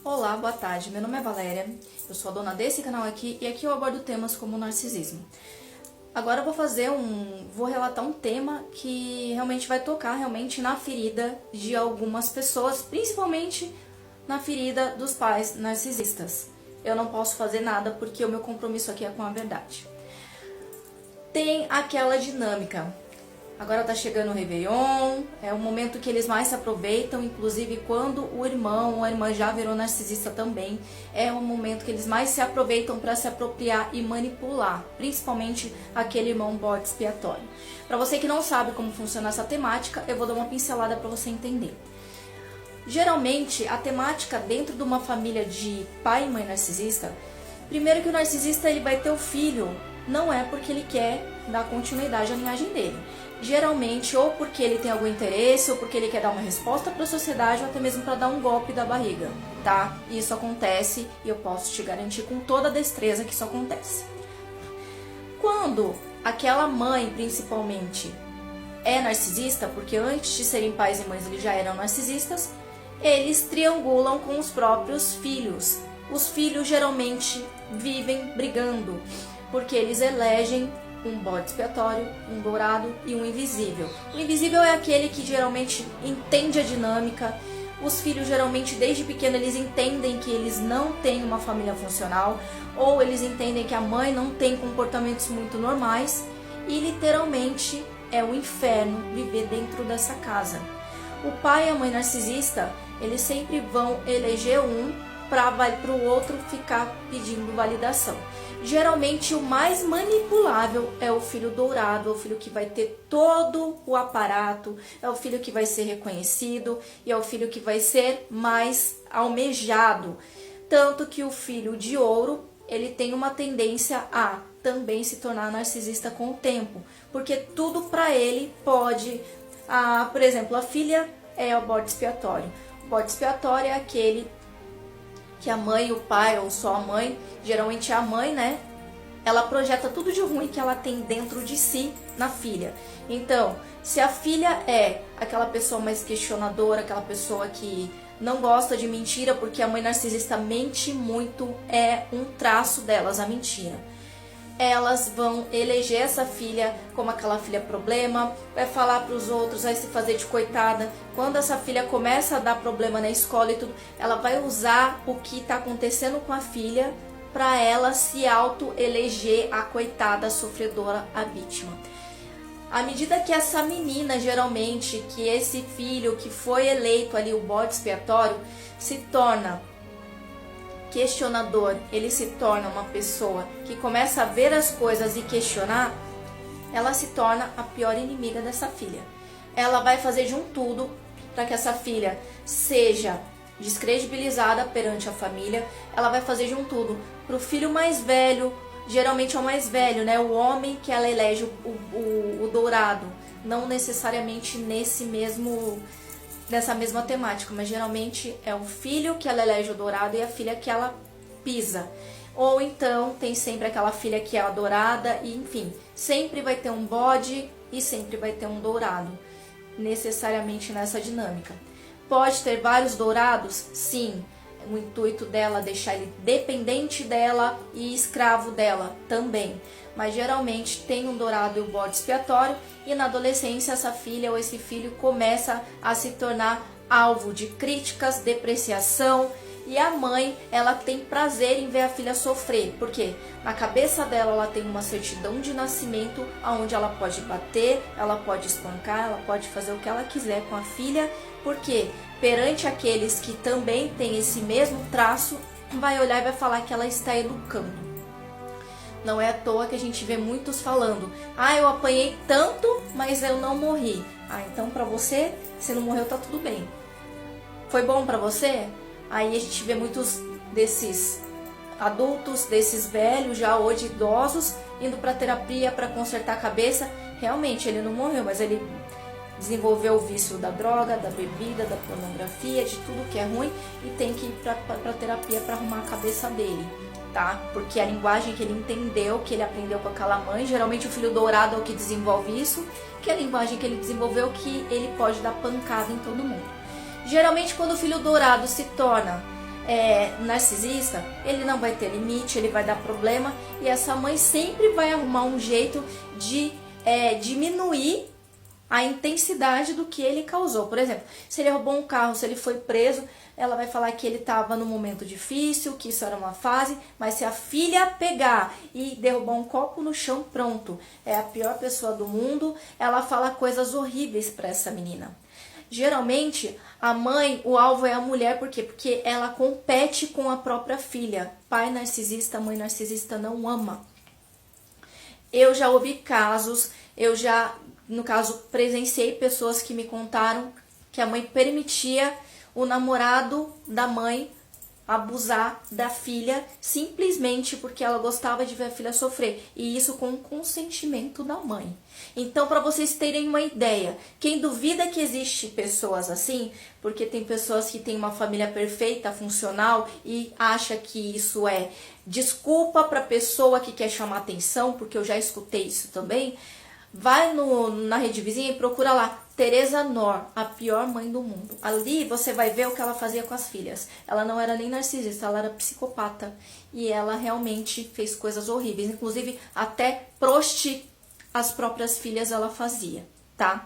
Olá, boa tarde. Meu nome é Valéria, eu sou a dona desse canal aqui e aqui eu abordo temas como narcisismo. Agora eu vou relatar um tema que realmente vai tocar na ferida de algumas pessoas, principalmente na ferida dos pais narcisistas. Eu não posso fazer nada porque o meu compromisso aqui é com a verdade. Tem aquela dinâmica. Agora tá chegando o Réveillon, é o momento que eles mais se aproveitam, inclusive quando o irmão ou a irmã já virou narcisista também, é o momento que eles mais se aproveitam para se apropriar e manipular, principalmente aquele irmão bode expiatório. Para você que não sabe como funciona essa temática, eu vou dar uma pincelada para você entender. Geralmente, a temática dentro de uma família de pai e mãe narcisista, primeiro que o narcisista ele vai ter o filho, não é porque ele quer dar continuidade à linhagem dele. Geralmente, ou porque ele tem algum interesse, ou porque ele quer dar uma resposta para a sociedade, ou até mesmo para dar um golpe da barriga, tá? Isso acontece e eu posso te garantir com toda a destreza que isso acontece. Quando aquela mãe, principalmente, é narcisista, porque antes de serem pais e mães eles já eram narcisistas, eles triangulam com os próprios filhos. Os filhos geralmente vivem brigando, porque eles elegem um bode expiatório, um dourado e um invisível. O invisível é aquele que geralmente entende a dinâmica. Os filhos geralmente desde pequeno eles entendem que eles não têm uma família funcional, ou eles entendem que a mãe não tem comportamentos muito normais e literalmente é um inferno viver dentro dessa casa. O pai e a mãe narcisista, eles sempre vão eleger um para o outro ficar pedindo validação. Geralmente o mais manipulável é o filho dourado, é o filho que vai ter todo o aparato, é o filho que vai ser reconhecido e é o filho que vai ser mais almejado. Tanto que o filho de ouro, ele tem uma tendência a também se tornar narcisista com o tempo, porque tudo para ele pode... por exemplo, a filha é o bode expiatório. O bode expiatório é aquele que a mãe, o pai ou só a mãe, geralmente é a mãe, né? Ela projeta tudo de ruim que ela tem dentro de si na filha. Então, se a filha é aquela pessoa mais questionadora, aquela pessoa que não gosta de mentira, porque a mãe narcisista mente muito, é um traço delas, a mentira. Elas vão eleger essa filha como aquela filha problema, vai falar para os outros, vai se fazer de coitada. Quando essa filha começa a dar problema na escola e tudo, ela vai usar o que está acontecendo com a filha para ela se auto-eleger a coitada, a sofredora, a vítima. À medida que essa menina, geralmente, que esse filho que foi eleito ali, o bode expiatório, se torna questionador, ele se torna uma pessoa que começa a ver as coisas e questionar, ela se torna a pior inimiga dessa filha. Ela vai fazer de um tudo para que essa filha seja descredibilizada perante a família. Ela vai fazer de um tudo para o filho mais velho, geralmente é o mais velho, né? O homem que ela elege o dourado, não necessariamente nessa mesma temática, mas geralmente é o filho que ela elege o dourado e a filha que ela pisa. Ou então tem sempre aquela filha que é a dourada e enfim, sempre vai ter um bode e sempre vai ter um dourado, necessariamente nessa dinâmica. Pode ter vários dourados? Sim. O intuito dela é deixar ele dependente dela e escravo dela também. Mas geralmente tem um dourado e um bode expiatório e na adolescência essa filha ou esse filho começa a se tornar alvo de críticas, depreciação, e a mãe ela tem prazer em ver a filha sofrer, porque na cabeça dela ela tem uma certidão de nascimento onde ela pode bater, ela pode espancar, ela pode fazer o que ela quiser com a filha, porque perante aqueles que também têm esse mesmo traço, vai olhar e vai falar que ela está educando. Não é à toa que a gente vê muitos falando: eu apanhei tanto, mas eu não morri. Então pra você, se não morreu, tá tudo bem. Foi bom pra você? Aí a gente vê muitos desses adultos, desses velhos, já hoje idosos, indo pra terapia pra consertar a cabeça. Realmente, ele não morreu, mas ele desenvolveu o vício da droga, da bebida, da pornografia, de tudo que é ruim, e tem que ir pra terapia pra arrumar a cabeça dele. Tá? Porque a linguagem que ele entendeu, que ele aprendeu com aquela mãe, geralmente o filho dourado é o que desenvolve isso, que é a linguagem que ele desenvolveu, que ele pode dar pancada em todo mundo. Geralmente quando o filho dourado se torna narcisista, ele não vai ter limite, ele vai dar problema, e essa mãe sempre vai arrumar um jeito de diminuir a intensidade do que ele causou. Por exemplo, se ele roubou um carro, se ele foi preso, ela vai falar que ele estava num momento difícil, que isso era uma fase, mas se a filha pegar e derrubar um copo no chão, pronto, é a pior pessoa do mundo, ela fala coisas horríveis para essa menina. Geralmente, a mãe, o alvo é a mulher, por quê? Porque ela compete com a própria filha. Pai narcisista, mãe narcisista não ama. Eu já ouvi casos, no caso, presenciei pessoas que me contaram que a mãe permitia o namorado da mãe abusar da filha simplesmente porque ela gostava de ver a filha sofrer, e isso com o consentimento da mãe. Então, para vocês terem uma ideia, quem duvida que existe pessoas assim, porque tem pessoas que têm uma família perfeita, funcional, e acha que isso é desculpa para pessoa que quer chamar atenção, porque eu já escutei isso também. Vai na rede vizinha e procura lá, Teresa Nor, a pior mãe do mundo. Ali você vai ver o que ela fazia com as filhas. Ela não era nem narcisista, ela era psicopata. E ela realmente fez coisas horríveis. Inclusive, até as próprias filhas ela fazia, tá?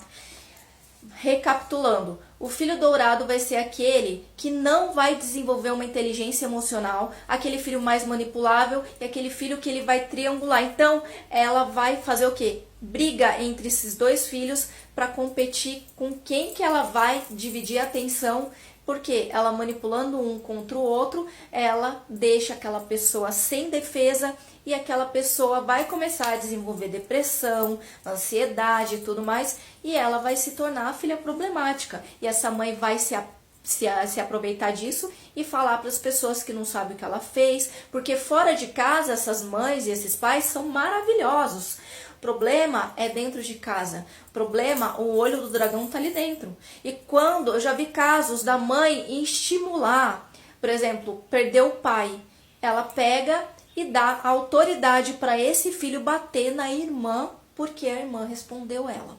Recapitulando, o filho dourado vai ser aquele que não vai desenvolver uma inteligência emocional, aquele filho mais manipulável e aquele filho que ele vai triangular. Então, ela vai fazer o quê? Briga entre esses dois filhos para competir com quem que ela vai dividir a atenção, porque ela manipulando um contra o outro, ela deixa aquela pessoa sem defesa e aquela pessoa vai começar a desenvolver depressão, ansiedade e tudo mais, e ela vai se tornar a filha problemática. E essa mãe vai se aproveitar disso e falar para as pessoas que não sabem o que ela fez, porque fora de casa essas mães e esses pais são maravilhosos. O problema é dentro de casa. O problema, o olho do dragão tá ali dentro. E quando eu já vi casos da mãe estimular, por exemplo, perdeu o pai, ela pega e dá autoridade para esse filho bater na irmã porque a irmã respondeu ela.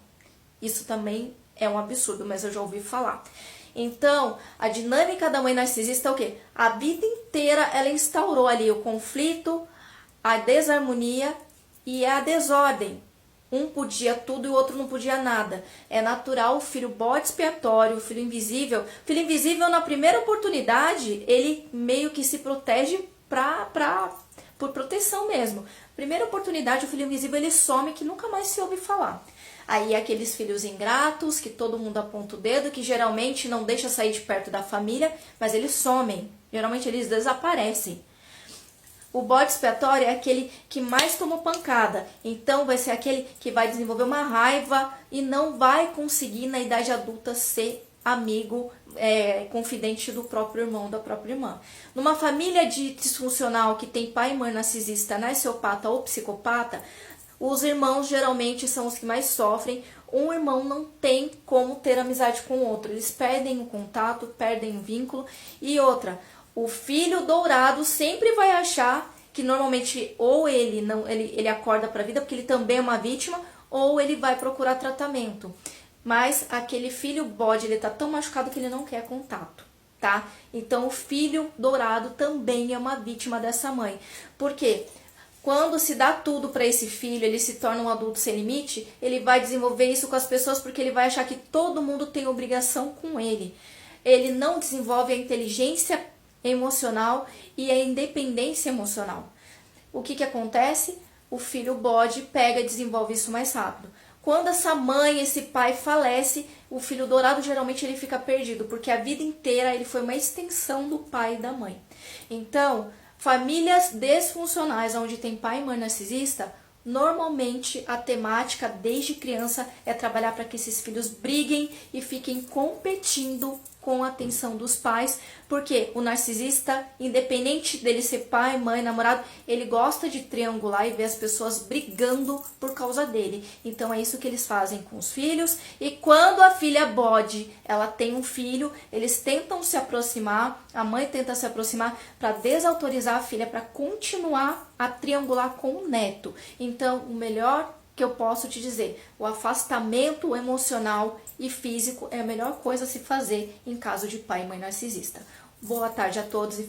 Isso também é um absurdo, mas eu já ouvi falar. Então, a dinâmica da mãe narcisista é o quê? A vida inteira ela instaurou ali o conflito, a desarmonia e a desordem. Um podia tudo e o outro não podia nada. É natural o filho bode expiatório, o filho invisível. O filho invisível, na primeira oportunidade, ele meio que se protege por proteção mesmo. Primeira oportunidade, o filho invisível ele some que nunca mais se ouve falar. Aí aqueles filhos ingratos, que todo mundo aponta o dedo, que geralmente não deixa sair de perto da família, mas eles somem. Geralmente eles desaparecem. O bode expiatório é aquele que mais tomou pancada. Então vai ser aquele que vai desenvolver uma raiva e não vai conseguir na idade adulta ser amigo, confidente do próprio irmão, da própria irmã. Numa família disfuncional que tem pai e mãe narcisista, narciopata ou psicopata, os irmãos geralmente são os que mais sofrem. Um irmão não tem como ter amizade com o outro. Eles perdem o contato, perdem o vínculo. E outra, o filho dourado sempre vai achar que normalmente ou ele acorda para a vida porque ele também é uma vítima, ou ele vai procurar tratamento. Mas aquele filho bode, ele tá tão machucado que ele não quer contato, tá? Então o filho dourado também é uma vítima dessa mãe. Por quê? Quando se dá tudo para esse filho, ele se torna um adulto sem limite, ele vai desenvolver isso com as pessoas porque ele vai achar que todo mundo tem obrigação com ele. Ele não desenvolve a inteligência emocional e a independência emocional. O que acontece? O filho bode pega e desenvolve isso mais rápido. Quando essa mãe, esse pai falece, o filho dourado geralmente ele fica perdido, porque a vida inteira ele foi uma extensão do pai e da mãe. Então, famílias disfuncionais, onde tem pai e mãe narcisista, normalmente a temática desde criança é trabalhar para que esses filhos briguem e fiquem competindo com a atenção dos pais, porque o narcisista, independente dele ser pai, mãe, namorado, ele gosta de triangular e ver as pessoas brigando por causa dele. Então é isso que eles fazem com os filhos, e quando a filha bode, ela tem um filho, eles tentam se aproximar, a mãe tenta se aproximar para desautorizar a filha para continuar a triangular com o neto. Então, o melhor que eu posso te dizer, o afastamento emocional e físico é a melhor coisa a se fazer em caso de pai e mãe narcisista. Boa tarde a todos e